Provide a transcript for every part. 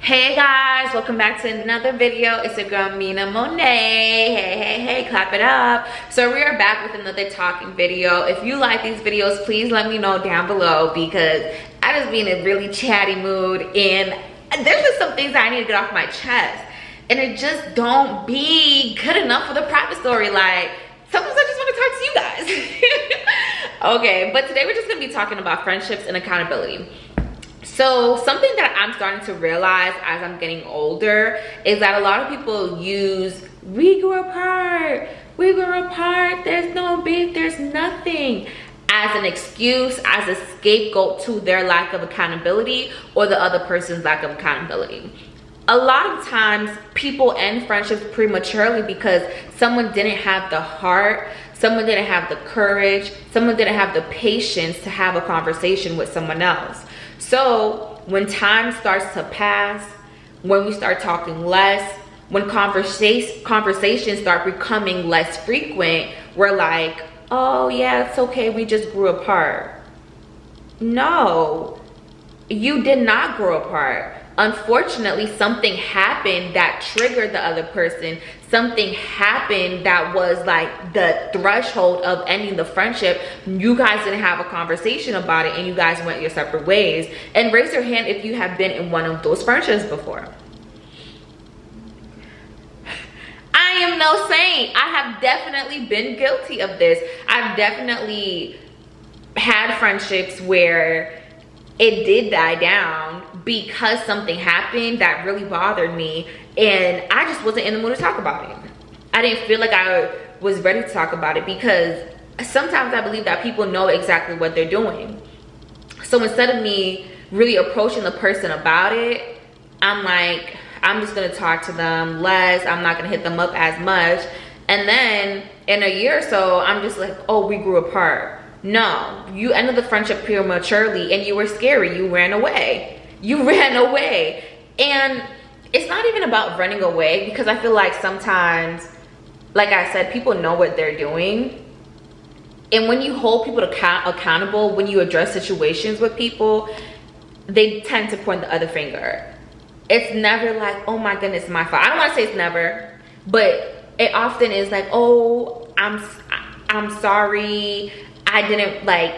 Hey guys, welcome back to another video. It's your girl minaxmonae. Hey, clap it up. So we are back with another talking video. If you like these videos, please let me know down below because I just be in a really chatty mood and there's just some things I need to get off my chest, and it just don't be good enough for the private story. Like, sometimes I just want to talk to you guys. Okay, but today we're just gonna be talking about friendships and accountability. So something that I'm starting to realize as I'm getting older is that a lot of people use we grew apart, there's no beef, there's nothing, as an excuse, as a scapegoat to their lack of accountability or the other person's lack of accountability. A lot of times people end friendships prematurely because someone didn't have the heart, someone didn't have the courage, someone didn't have the patience to have a conversation with someone else. So when time starts to pass, when we start talking less, when conversations start becoming less frequent, we're like, oh yeah, it's okay, we just grew apart. No, you did not grow apart. Unfortunately, something happened that triggered the other person. Something happened that was like the threshold of ending the friendship. You guys didn't have a conversation about it and you guys went your separate ways. And raise your hand if you have been in one of those friendships before. I am no saint. I have definitely been guilty of this. I've definitely had friendships where it did die down because something happened that really bothered me and I just wasn't in the mood to talk about it. I didn't feel like I was ready to talk about it because sometimes I believe that people know exactly what they're doing. So instead of me really approaching the person about it, I'm like, I'm just gonna talk to them less, I'm not gonna hit them up as much. And then in a year or so, I'm just like, oh, we grew apart. No, you ended the friendship prematurely and you were scary. You ran away. You ran away. And it's not even about running away because I feel like sometimes, like I said, people know what they're doing. And when you hold people accountable, when you address situations with people, they tend to point the other finger. It's never like, oh my goodness, my fault. I don't want to say it's never, but it often is like, oh, I'm sorry. I didn't like,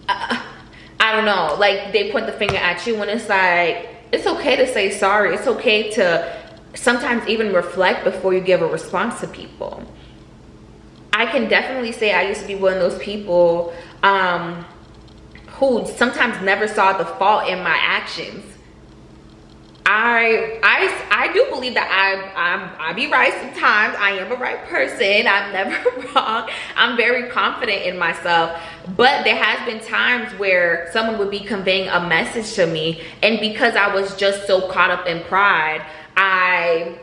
I don't know, like they point the finger at you when it's like, it's okay to say sorry. It's okay to sometimes even reflect before you give a response to people. I can definitely say I used to be one of those people who sometimes never saw the fault in my actions. I do believe that I be right sometimes. I am a right person. I'm never wrong. I'm very confident in myself. But there has been times where someone would be conveying a message to me, and because I was just so caught up in pride, I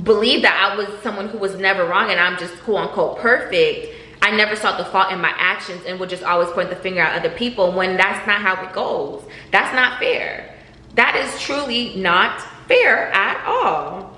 believed that I was someone who was never wrong and I'm just quote unquote perfect. I never saw the fault in my actions and would just always point the finger at other people when that's not how it goes. That's not fair. That is truly not fair at all.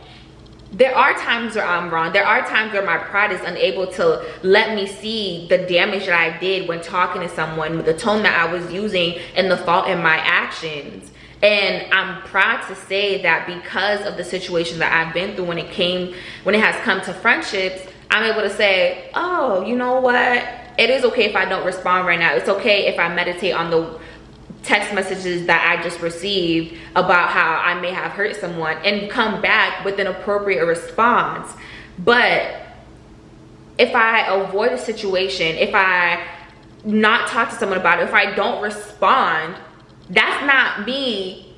There are times where I'm wrong. There are times where my pride is unable to let me see the damage that I did when talking to someone, the tone that I was using, and the fault in my actions. And I'm proud to say that because of the situation that I've been through when it has come to friendships, I'm able to say, oh, you know what? It is okay if I don't respond right now. It's okay if I meditate on the text messages that I just received about how I may have hurt someone and come back with an appropriate response. But if I avoid a situation, if I not talk to someone about it, if I don't respond, that's not me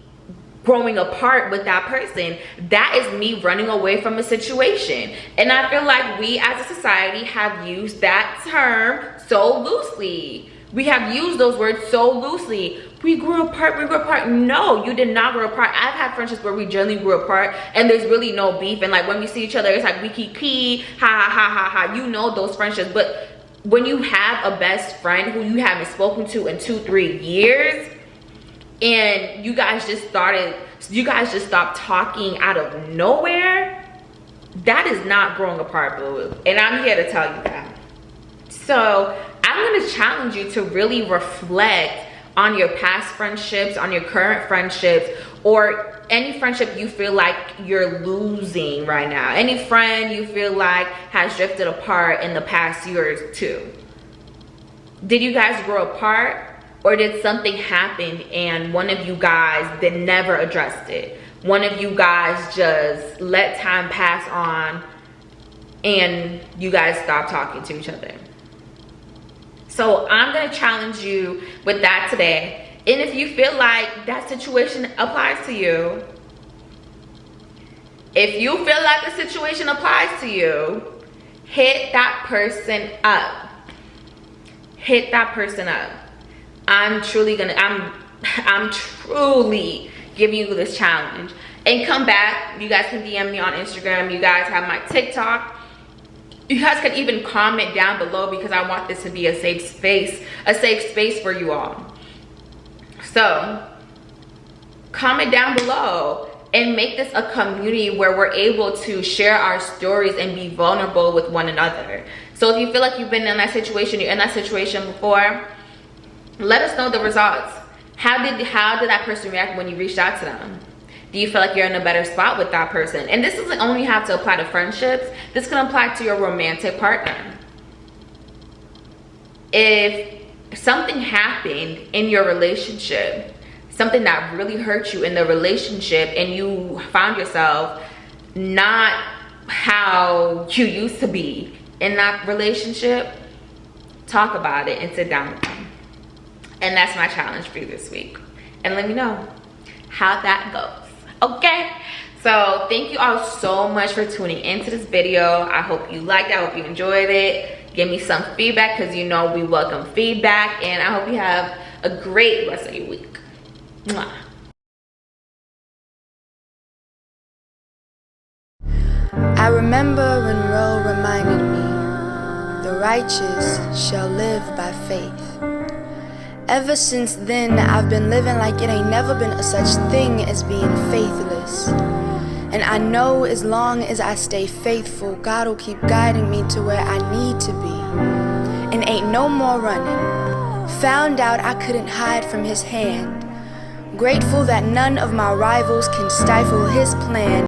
growing apart with that person. That is me running away from a situation. And I feel like we as a society have used that term so loosely. We have used those words so loosely. We grew apart. No, you did not grow apart. I've had friendships where we generally grew apart and there's really no beef. And like when we see each other, it's like we kiki, ha. You know those friendships. But when you have a best friend who you haven't spoken to in 2-3 years and you guys just stopped talking out of nowhere, that is not growing apart, boo. And I'm here to tell you that. So I'm going to challenge you to really reflect on your past friendships, on your current friendships, or any friendship you feel like you're losing right now, any friend you feel like has drifted apart in the past year or two. Did you guys grow apart, or did something happen and one of you guys then never addressed it? One of you guys just let time pass on and you guys stopped talking to each other? So I'm gonna challenge you with that today. And if you feel like that situation applies to you, if you feel like the situation applies to you, hit that person up. Hit that person up. I'm truly giving you this challenge. And come back. You guys can DM me on Instagram. You guys have my TikTok. You guys can even comment down below, because I want this to be a safe space for you all. So comment down below and make this a community where we're able to share our stories and be vulnerable with one another. So if you feel like you've been in that situation, you're in that situation before, let us know the results. How did that person react when you reached out to them? Do you feel like you're in a better spot with that person? And this doesn't only have to apply to friendships. This can apply to your romantic partner. If something happened in your relationship, something that really hurt you in the relationship, and you found yourself not how you used to be in that relationship, talk about it and sit down with them. And that's my challenge for you this week. And let me know how that goes. Okay, so thank you all so much for tuning into this video. I hope you liked it. I hope you enjoyed it. Give me some feedback, because you know we welcome feedback. And I hope you have a great rest of your week. Mwah. I remember when Roe reminded me, the righteous shall live by faith. Ever since then, I've been living like it ain't never been a such thing as being faithless. And I know as long as I stay faithful, God will keep guiding me to where I need to be. And ain't no more running. Found out I couldn't hide from His hand. Grateful that none of my rivals can stifle His plan.